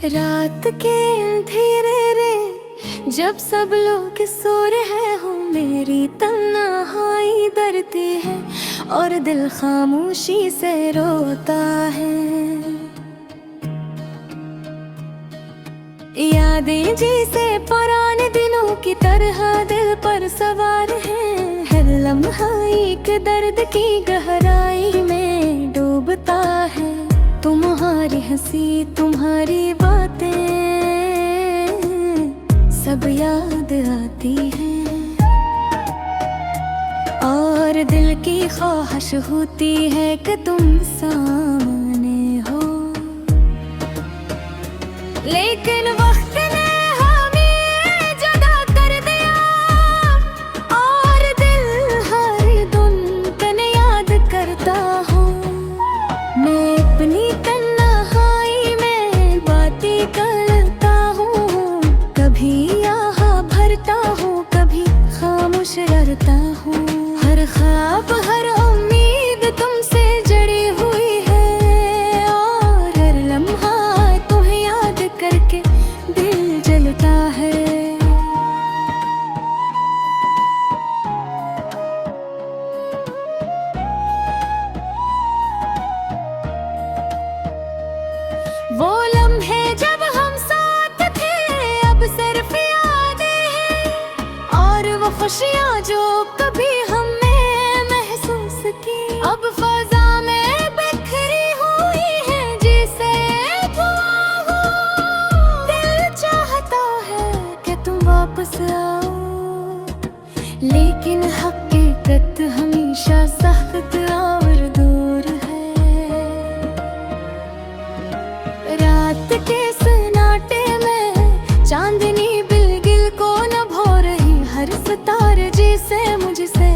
रात के अंधेरे रे जब सब लोग सो रहे हो, मेरी तन्हाई डरती है और दिल खामोशी से रोता है। यादें जैसे पुराने दिनों की तरह दिल पर सवार हैं। हर लम्हा एक दर्द की गहराई में डूबता है। तुम्हारी हंसी तुम्हारी बातें सब याद आती हैं, और दिल की ख्वाहिश होती है कि तुम सामने हो। लेकिन वक्त ने हमें जुदा कर दिया, और दिल हर धुन तन याद करता हूँ। मैं अपनी तन्हाई में बातें करता हूँ, कभी यहाँ भरता हूँ, कभी खामोश रहता हूँ। हर ख्वाब हर उम्मीद तुमसे जड़ी हुई है, और हर लम्हा तुम्हें याद करके दिल जलता है। वो लम्हे जब हम साथ थे अब सिर्फ यादें हैं, और वो खुशियाँ जो कभी हमने महसूस की अब फजा में बिखरी हुई है जैसे धुआं हो। दिल चाहता है कि तुम वापस आओ, लेकिन हकीकत हमेशा सख्त और दूर है। रात के सन्नाटे में चांदनी बिल्कुल को न भो रही, हर सितारे जैसे मुझसे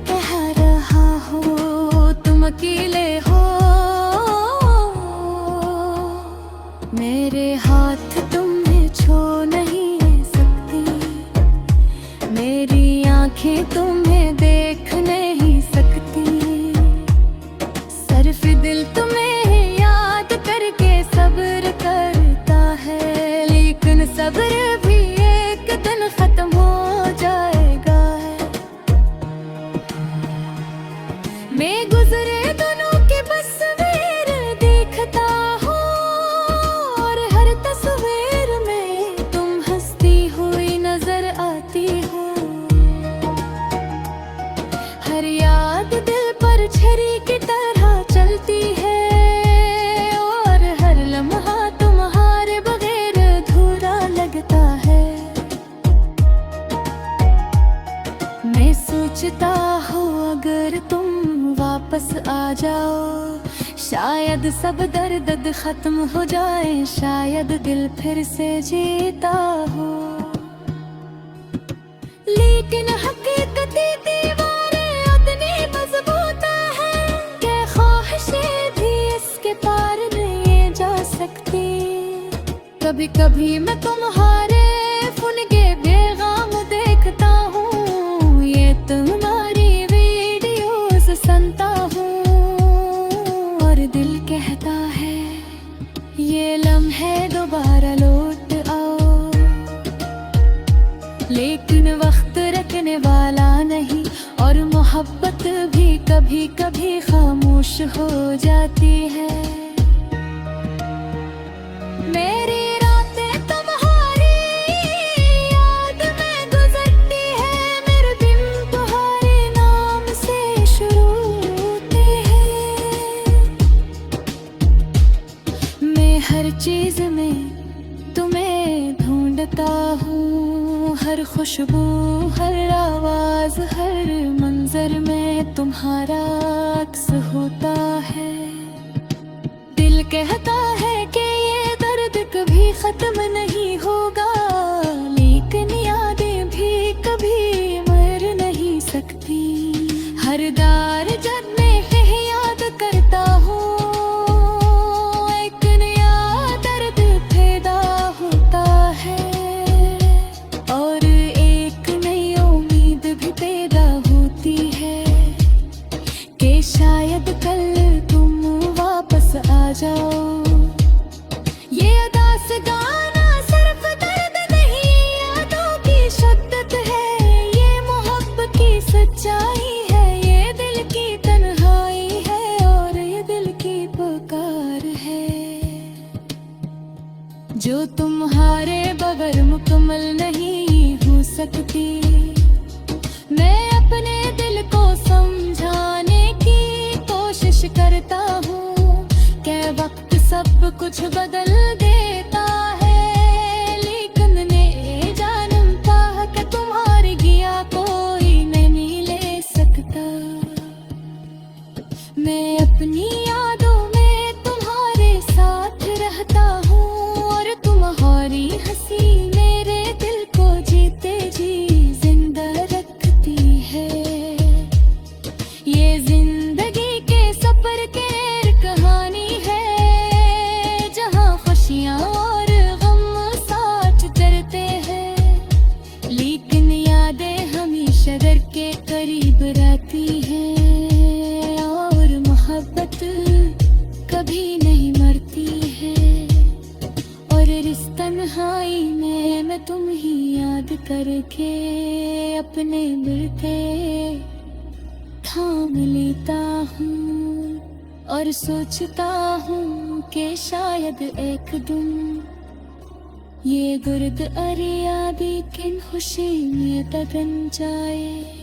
कह रहा हो तुम अकेले हो। मेरे हाथ तुम्हें छू नहीं सकती, मेरी आंखें तुम्हें देख नहीं सकती, सिर्फ दिल तुम्हें याद करके सब्र करता है। लेकिन सब्र भी एक दिन खत्म हो जाएगा। मैं गुजरे दिनों की तस्वीर देखता हूँ, और हर तस्वीर में तुम हंसती हुई नजर आती हो। हर याद दिल पर छरी की तरह चलती है, और हर लम्हा तुम्हारे बगैर अधूरा लगता है। मैं सोचता हूँ अगर तुम वापस आ जाओ, शायद सब दर्द खत्म हो जाए, शायद दिल फिर से जीता हो। लेकिन हकीकती दीवारें उतनी मजबूत है कि ख्वाहिशें भी इसके पार नहीं जा सकती। कभी कभी मैं तुम्हारे फुनके बेगाम देखता हूँ, ये तुम्हारी वीडियोस सुनता हूँ, और दिल कहता है ये लम्हे दोबारा लौट आओ। लेकिन वक्त रखने वाला नहीं, और मोहब्बत भी कभी कभी खामोश हो जाती है। मेरी रातें तुम्हारी याद में गुजरती है, मेरे दिन तुम्हारे नाम से शुरू होते हैं। मैं हर चीज में तुम्हें ढूंढता हूँ, हर खुशबू हर आवाज हर मंजर में तुम्हारा अक्स होता है। दिल कहता है कि ये दर्द कभी खत्म नहीं होगा, लेकिन यादें भी कभी मर नहीं सकती। हर दार हर जब मैं याद करता हूँ, एक नया दर्द पैदा होता है और एक नई उम्मीद भी पैदा होती है कि शायद कल तुम वापस आ जाओ। ये अदास गाना सिर्फ दर्द नहीं, यादों की शिद्दत है, ये मोहब्बत की सच्चाई है, ये दिल की तन्हाई है और ये दिल की पुकार है। जो तुम्हारे बगैर मुकम्मल नहीं हो सकती, मैं अपने दिल को समझाने की कोशिश करता हूँ। क्या वक्त सब कुछ बदल देता है, लेकिन मैं जानता है कि तुम्हारी गिया कोई नहीं ले सकता। मैं अपनी यादों में तुम्हारे साथ रहता हूँ और तुम्हारी हंसी मेरे दिल को जीते जी जिंदा रखती है। ये जिंदगी के सफर के कहानी है, जहाँ खुशियाँ और गम साथ चलते हैं, लेकिन यादें हमेशा दर के करीब रहती हैं और मोहब्बत कभी नहीं मरती है। और इस तन्हाई में मैं तुम ही याद करके अपने मिलते थाम लेता हूँ और सोचता हूँ कि शायद एक दिन ये गुर्द अरियादी किन खुशी में बदल जाए।